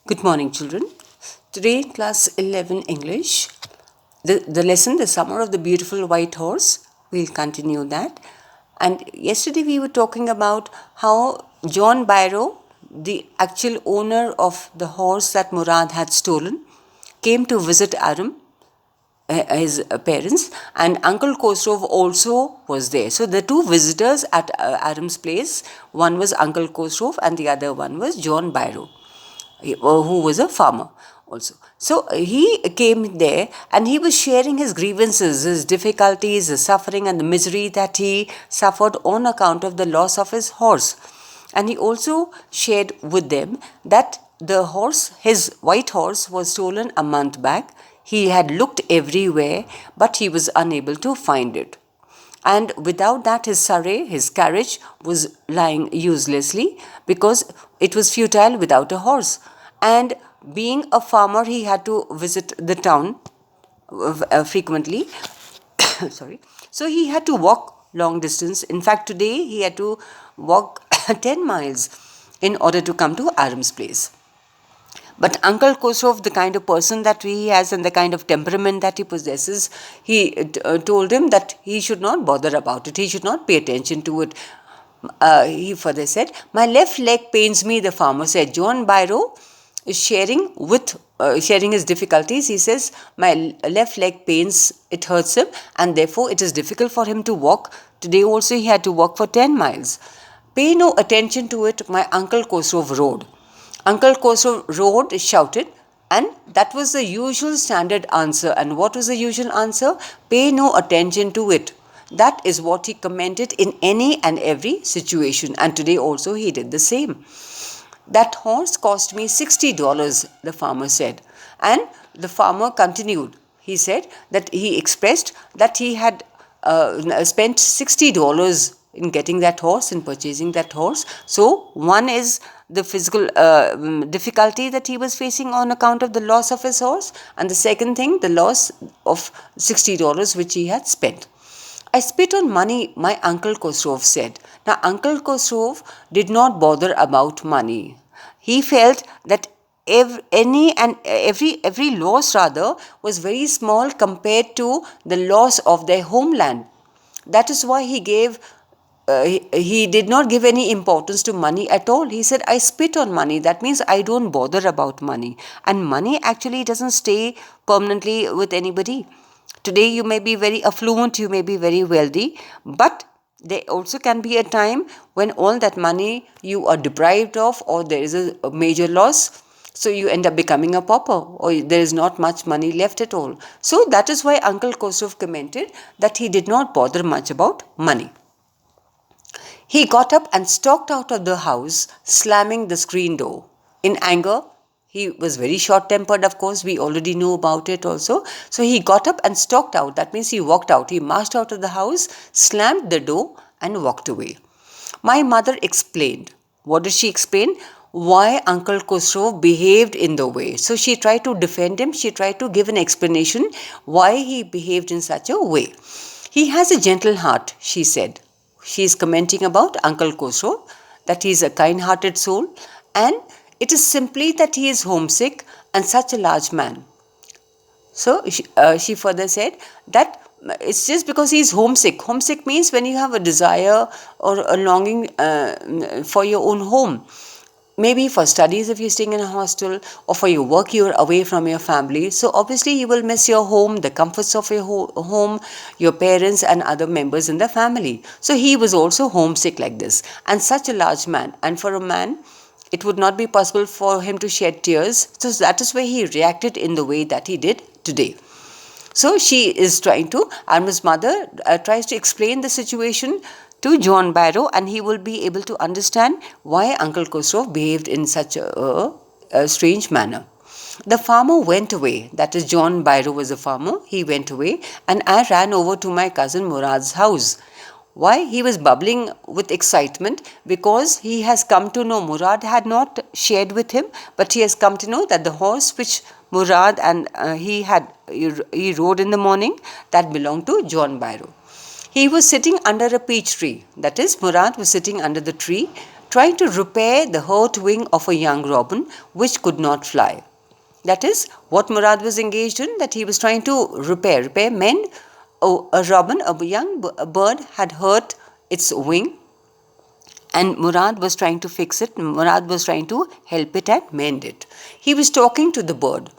Good morning, children. Today, class 11 English, the lesson, The Summer of the Beautiful White Horse, we'll continue that. And yesterday we were talking about how John Byrow, the actual owner of the horse that Murad had stolen, came to visit Aram, his parents, and Uncle Khosrow also was there. So the two visitors at Aram's place, one was Uncle Khosrow and the other one was John Byrow, who was a farmer also. So he came there and he was sharing his grievances, his difficulties, the suffering and the misery that he suffered on account of the loss of his horse. And he also shared with them that the horse, his white horse, was stolen a month back. He had looked everywhere, but he was unable to find it. And without that, his surrey, his carriage, was lying uselessly because it was futile without a horse. And being a farmer, he had to visit the town frequently. Sorry. So he had to walk long distance. In fact, today he had to walk 10 miles in order to come to Aram's place. But Uncle Khosrow, the kind of person that he has and the kind of temperament that he possesses, he told him that he should not bother about it. He should not pay attention to it. He further said, "My left leg pains me," the farmer said. John Byrow is sharing his difficulties. He says, "My left leg pains, it hurts him, and therefore it is difficult for him to walk. Today also he had to walk for 10 miles. Pay no attention to it," my Uncle Khosrow roared. Uncle Khosrow roared, shouted, and that was the usual standard answer. And what was the usual answer? Pay no attention to it. That is what he commented in any and every situation. And today also he did the same. "That horse cost me $60, the farmer said. And the farmer continued. He said that he expressed that he had spent $60 in getting that horse, in purchasing that horse. So one is the physical difficulty that he was facing on account of the loss of his horse, and the second thing, the loss of $60 which he had spent. "I spit on money," my Uncle Khosrow said. Now, Uncle Khosrow did not bother about money. He felt that every loss rather was very small compared to the loss of their homeland. That is why he did not give any importance to money at all. He said, "I spit on money." That means I don't bother about money. And money actually doesn't stay permanently with anybody. Today you may be very affluent, you may be very wealthy, but there also can be a time when all that money you are deprived of, or there is a major loss. So you end up becoming a pauper, or there is not much money left at all. So that is why Uncle Khosrow commented that he did not bother much about money. He got up and stalked out of the house, slamming the screen door. In anger, he was very short-tempered, of course. We already know about it also. So he got up and stalked out. That means he walked out. He marched out of the house, slammed the door, and walked away. My mother explained. What did she explain? Why Uncle Khosrow behaved in the way. So she tried to defend him. She tried to give an explanation why he behaved in such a way. "He has a gentle heart," she said. She is commenting about Uncle Khosrow, that he is a kind-hearted soul, and it is simply that he is homesick and such a large man. So she further said that it's just because he is homesick. Homesick means when you have a desire or a longing for your own home. Maybe for studies if you're staying in a hostel, or for your work you're away from your family. So obviously you will miss your home, the comforts of your home, your parents and other members in the family. So he was also homesick like this. And such a large man. And for a man, it would not be possible for him to shed tears. So that is why he reacted in the way that he did today. So she is trying to, Arma's mother tries to explain the situation to John Byrow, and he will be able to understand why Uncle Khosrow behaved in such a strange manner. The farmer went away. That is, John Byrow was a farmer. He went away, and I ran over to my cousin Murad's house. Why? He was bubbling with excitement because he has come to know, Murad had not shared with him, but he has come to know that the horse which Murad and he rode in the morning, that belonged to John Byrow. He was sitting under a peach tree. That is, Murad was sitting under the tree trying to repair the hurt wing of a young robin which could not fly. That is what Murad was engaged in, that he was trying to repair. Repair meant a robin, a young bird had hurt its wing, and Murad was trying to fix it. Murad was trying to help it and mend it. He was talking to the bird.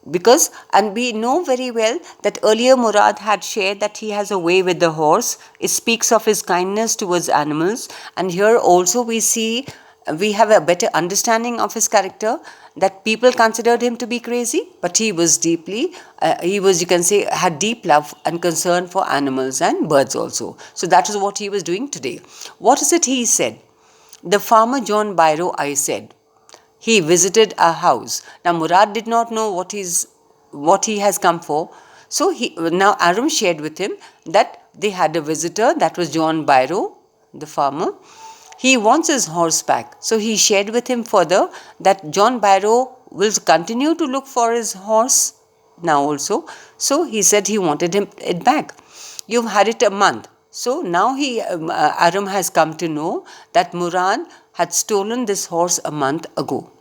Because, and we know very well that earlier Murad had shared that he has a way with the horse. It speaks of his kindness towards animals. And here also we have a better understanding of his character, that people considered him to be crazy, but he was you can say, had deep love and concern for animals and birds also. So that is what he was doing today. What is it he said? The farmer John Biro, I said. He visited our house. Now Murad did not know what he has come for. So now Aram shared with him that they had a visitor, that was John Biro, the farmer. He wants his horse back. So he shared with him further that John Biro will continue to look for his horse now also. So he said he wanted it back. You've had it a month. So now Aram has come to know that Murad had stolen this horse a month ago.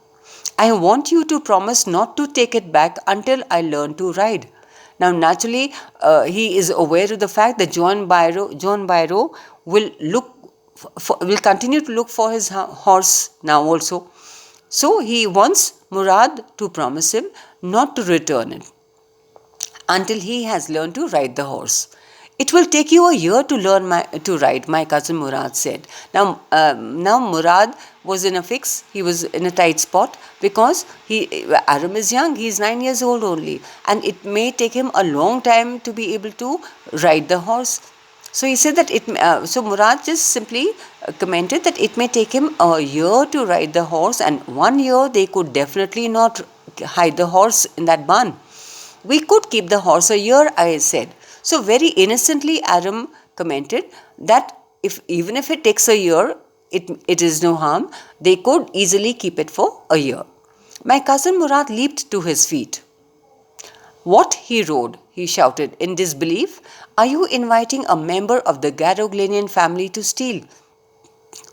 I want you to promise not to take it back until I learn to ride. Now, naturally, he is aware of the fact that John Biro will continue to look for his horse now also. So he wants Murad to promise him not to return it until he has learned to ride the horse. It will take you a year to learn to ride, my cousin Murad said. Now Murad was in a fix. He was in a tight spot because Aram is young. He is 9 years old only, and it may take him a long time to be able to ride the horse. So he said that so Murad just simply commented that it may take him a year to ride the horse, and 1 year they could definitely not hide the horse in that barn. We could keep the horse a year, I said. So very innocently Aram commented that even if it takes a year, it is no harm. They could easily keep it for a year. My cousin Murad leaped to his feet. What, he roared, he shouted in disbelief. Are you inviting a member of the Garoglanian family to steal?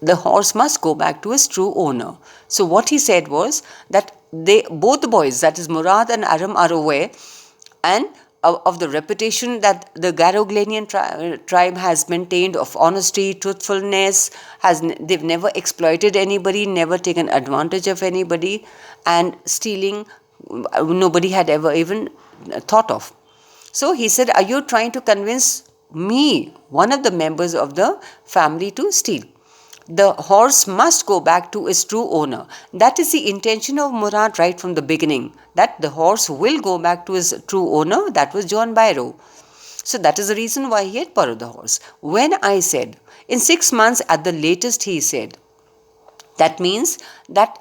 The horse must go back to its true owner. So what he said was that both the boys, that is Murad and Aram, are aware and of the reputation that the Garoglanian tribe has maintained of honesty, truthfulness. They've never exploited anybody, never taken advantage of anybody, and stealing nobody had ever even thought of. So he said, are you trying to convince me, one of the members of the family, to steal? The horse must go back to its true owner. That is the intention of Murad right from the beginning, that the horse will go back to his true owner, that was John Biro. So that is the reason why he had borrowed the horse. When I said, in 6 months at the latest, he said, that means that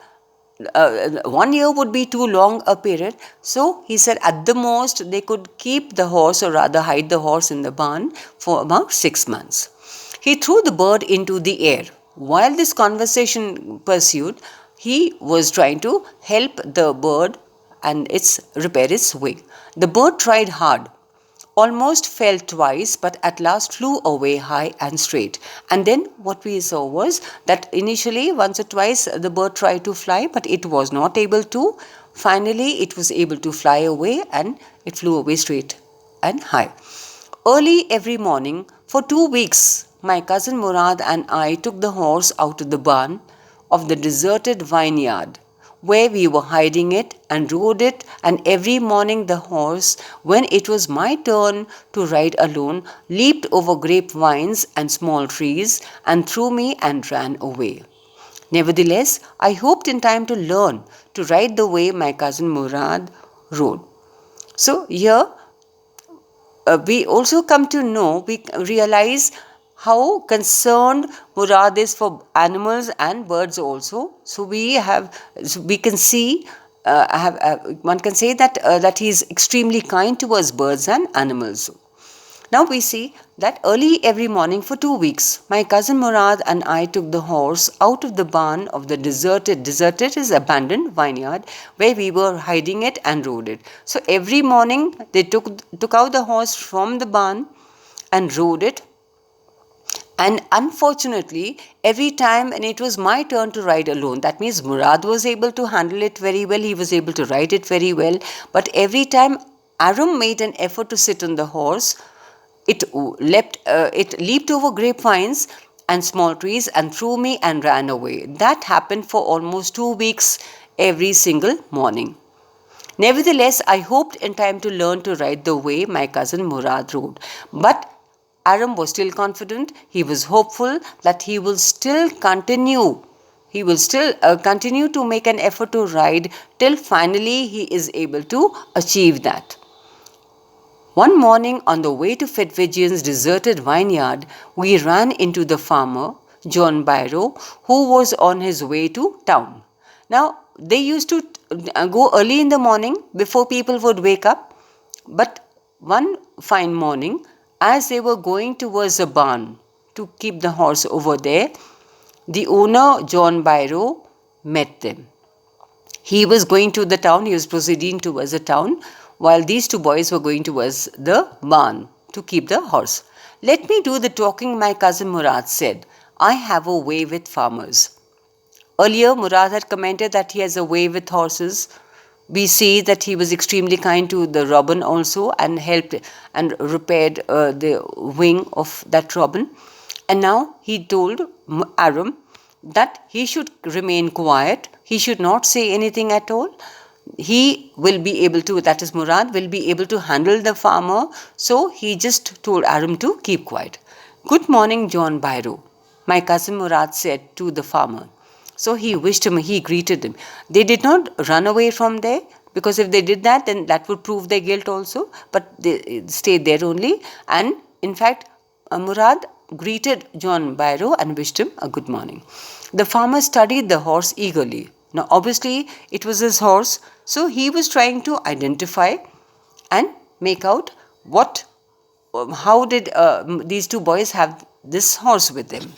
1 year would be too long a period. So he said at the most they could keep the horse, or rather hide the horse in the barn for about 6 months. He threw the bird into the air. While this conversation pursued, he was trying to help the bird and repair its wing. The bird tried hard, almost fell twice, but at last flew away high and straight. And then what we saw was that initially once or twice the bird tried to fly, but it was not able to. Finally it was able to fly away, and it flew away straight and high. Early every morning for 2 weeks, my cousin Murad and I took the horse out of the barn of the deserted vineyard where we were hiding it, and rode it, and every morning the horse, when it was my turn to ride alone, leaped over grapevines and small trees and threw me and ran away. Nevertheless, I hoped in time to learn to ride the way my cousin Murad rode. So here we also come to know, we realize how concerned Murad is for animals and birds also. So we can see, one can say that he is extremely kind towards birds and animals. Now we see that early every morning for 2 weeks, my cousin Murad and I took the horse out of the barn of the deserted is abandoned vineyard where we were hiding it, and rode it. So every morning they took out the horse from the barn and rode it, And unfortunately, every time, and it was my turn to ride alone, that means Murad was able to handle it very well, he was able to ride it very well, but every time Arum made an effort to sit on the horse, it leaped over grapevines and small trees and threw me and ran away. That happened for almost 2 weeks every single morning. Nevertheless, I hoped in time to learn to ride the way my cousin Murad rode. But Aram was still confident. He was hopeful that he will still continue. He will still continue to make an effort to ride till finally he is able to achieve that. One morning on the way to Fitvigian's deserted vineyard, we ran into the farmer, John Byrow, who was on his way to town. Now, they used to go early in the morning before people would wake up. But one fine morning, as they were going towards the barn to keep the horse over there, the owner, John Byrow, met them. He was going to the town, he was proceeding towards the town, while these two boys were going towards the barn to keep the horse. Let me do the talking, my cousin Murad said. I have a way with farmers. Earlier, Murad had commented that he has a way with horses. We see that he was extremely kind to the robin also and helped and repaired the wing of that robin. And now he told Aram that he should remain quiet, he should not say anything at all. He will be able to, that is Murad, will be able to handle the farmer. So he just told Aram to keep quiet. Good morning, John Byrow, my cousin Murad said to the farmer. So he wished him, he greeted him. They did not run away from there, because if they did that, then that would prove their guilt also. But they stayed there only. And in fact, Murad greeted John Byrow and wished him a good morning. The farmer studied the horse eagerly. Now, obviously, it was his horse, so he was trying to identify and make out how did these two boys have this horse with them.